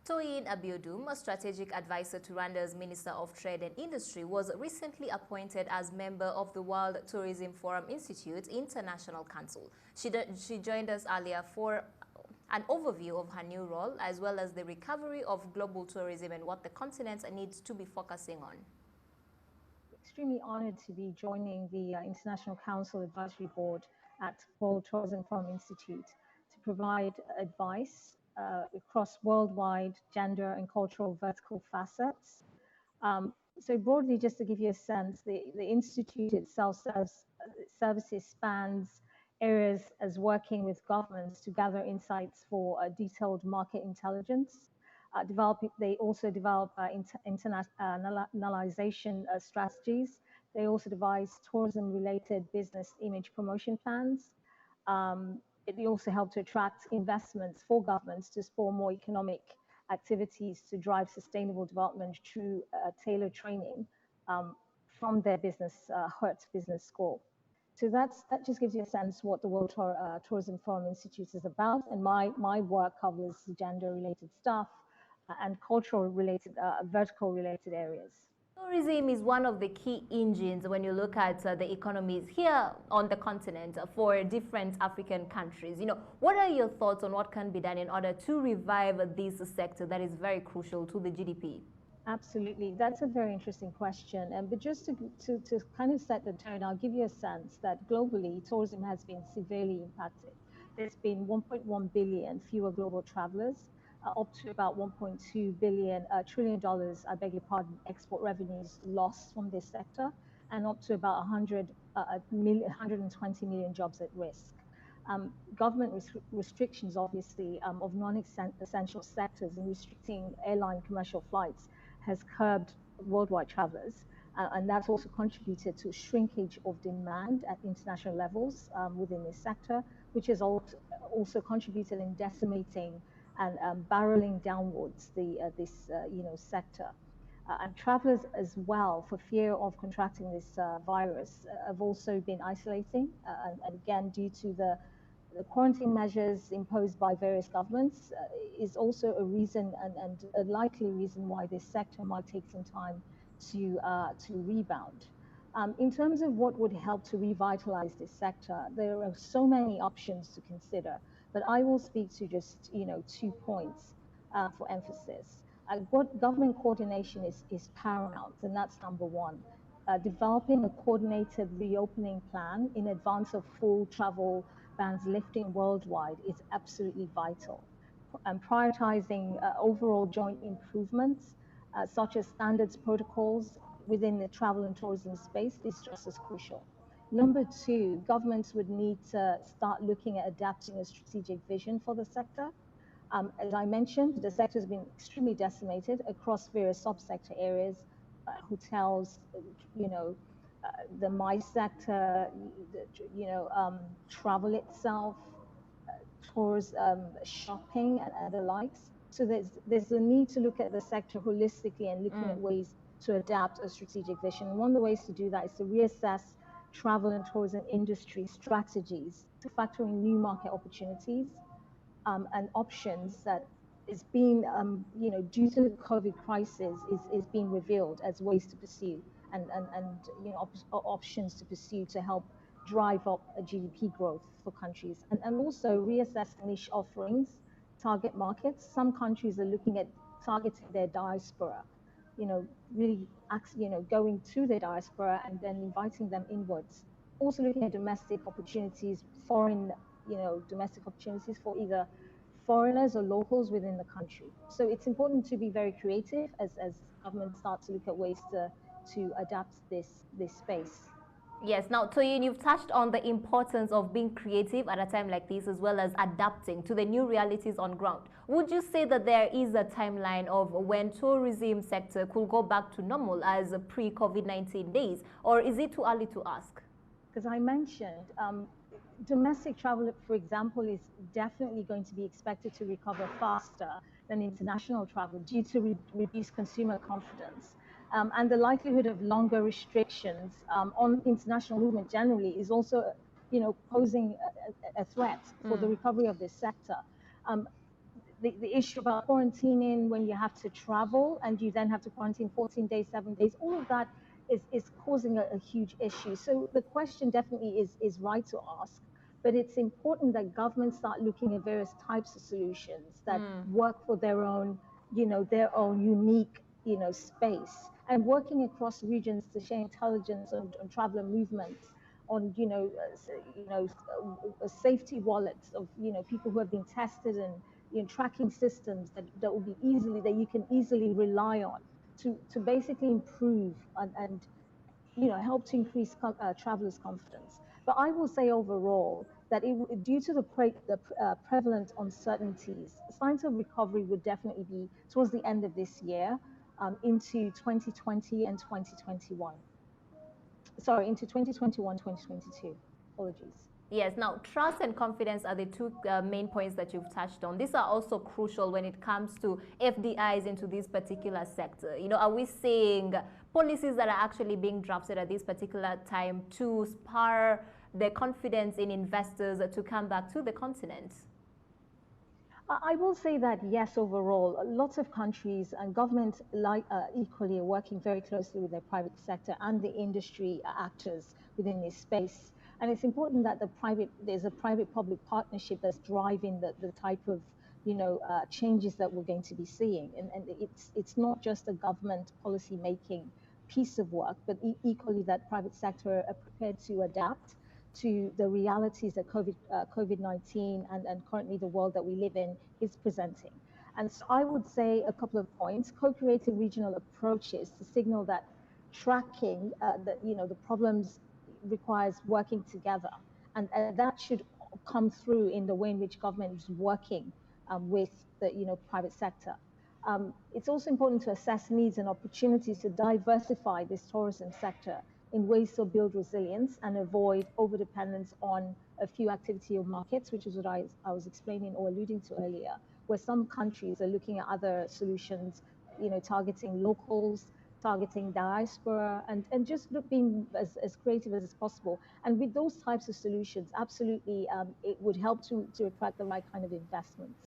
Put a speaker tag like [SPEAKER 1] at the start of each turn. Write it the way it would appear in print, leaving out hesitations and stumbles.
[SPEAKER 1] Toyin Abiodun, a strategic advisor to Rwanda's Minister of Trade and Industry, was recently appointed as member of the World Tourism Forum Institute International Council. She joined us earlier for an overview of her new role, as well as the recovery of global tourism and what the continent needs to be focusing on.
[SPEAKER 2] Extremely honored to be joining the International Council Advisory Board at World Tourism Forum Institute to provide advice across worldwide gender and cultural vertical facets. So broadly, just to give you a sense, the Institute itself services spans areas as working with governments to gather insights for detailed market intelligence. They also develop internationalization strategies. They also devise tourism-related business image promotion plans. They also help to attract investments for governments to spur more economic activities to drive sustainable development through tailored training from their business business school. So that just gives you a sense what the World Tourism Forum Institute is about. And my work covers gender-related stuff and cultural-related, vertical-related areas.
[SPEAKER 1] Tourism is one of the key engines when you look at the economies here on the continent for different African countries. What are your thoughts on what can be done in order to revive this sector that is very crucial to the GDP?
[SPEAKER 2] Absolutely. That's a very interesting question. But just to kind of set the tone, I'll give you a sense that globally, tourism has been severely impacted. There's been 1.1 billion fewer global travelers, up to about $1.2 trillion, I beg your pardon, export revenues lost from this sector, and up to about 120 million jobs at risk. Government restrictions, obviously, of non-essential sectors and restricting airline commercial flights has curbed worldwide travelers, and that's also contributed to shrinkage of demand at international levels within this sector, which has also contributed in decimating and barreling downwards this sector. And travelers as well, for fear of contracting this virus, have also been isolating, and again, due to the quarantine measures imposed by various governments is also a reason and a likely reason why this sector might take some time to rebound. In terms of what would help to revitalize this sector, there are so many options to consider, but I will speak to just 2 points for emphasis. What government coordination is paramount, and that's number one. Developing a coordinated reopening plan in advance of full travel bans lifting worldwide is absolutely vital. And prioritizing overall joint improvements, such as standards protocols within the travel and tourism space, is just as crucial. Number two, governments would need to start looking at adapting a strategic vision for the sector. As I mentioned, the sector has been extremely decimated across various subsector areas, hotels, the MICE sector, travel itself, tours, shopping, and the likes. So there's a need to look at the sector holistically and looking at ways to adapt a strategic vision. And one of the ways to do that is to reassess travel and tourism industry strategies to factor in new market opportunities and options that is being, due to the COVID crisis, is being revealed as ways to pursue and options to pursue to help drive up a GDP growth for countries, and also reassess niche offerings, target markets. Some countries are looking at targeting their diaspora, really, going to their diaspora and then inviting them inwards. Also looking at domestic opportunities, domestic opportunities for either foreigners or locals within the country. So it's important to be very creative as governments start to look at ways to adapt this space.
[SPEAKER 1] Yes. Now, Toyin, you've touched on the importance of being creative at a time like this, as well as adapting to the new realities on ground. Would you say that there is a timeline of when tourism sector could go back to normal as pre-COVID-19 days, or is it too early to ask?
[SPEAKER 2] Because I mentioned, domestic travel, for example, is definitely going to be expected to recover faster than international travel due to reduced consumer confidence. And the likelihood of longer restrictions on international movement generally is also, posing a threat for the recovery of this sector. the issue about quarantining when you have to travel and you then have to quarantine 14 days, 7 days, all of that is causing a huge issue. So the question definitely is right to ask, but it's important that governments start looking at various types of solutions that work for their own unique, space, and working across regions to share intelligence on traveler movements, on safety wallets of people who have been tested, and tracking systems that will be that you can easily rely on to basically improve and help to increase travelers' confidence. But I will say overall that due to the prevalent uncertainties, signs of recovery would definitely be towards the end of this year, into 2020 and 2021. Sorry, into 2021, 2022. Apologies.
[SPEAKER 1] Yes, now trust and confidence are the two main points that you've touched on. These are also crucial when it comes to FDIs into this particular sector. Are we seeing policies that are actually being drafted at this particular time to spur the confidence in investors to come back to the continent?
[SPEAKER 2] I will say that yes, overall, lots of countries and governments equally are working very closely with their private sector and the industry actors within this space. And it's important that there's a private-public partnership that's driving the type of changes that we're going to be seeing. And it's not just a government policy-making piece of work, but equally that private sector are prepared to adapt to the realities that COVID-19 and currently the world that we live in is presenting. And so I would say a couple of points: co-creating regional approaches to signal that tracking the problems requires working together, and that should come through in the way in which government is working with the private sector. It's also important to assess needs and opportunities to diversify this tourism sector in ways to build resilience and avoid overdependence on a few activity or markets, which is what I was explaining or alluding to earlier, where some countries are looking at other solutions, targeting locals, targeting diaspora, and just being as creative as possible. And with those types of solutions, absolutely, it would help to attract the right kind of investments.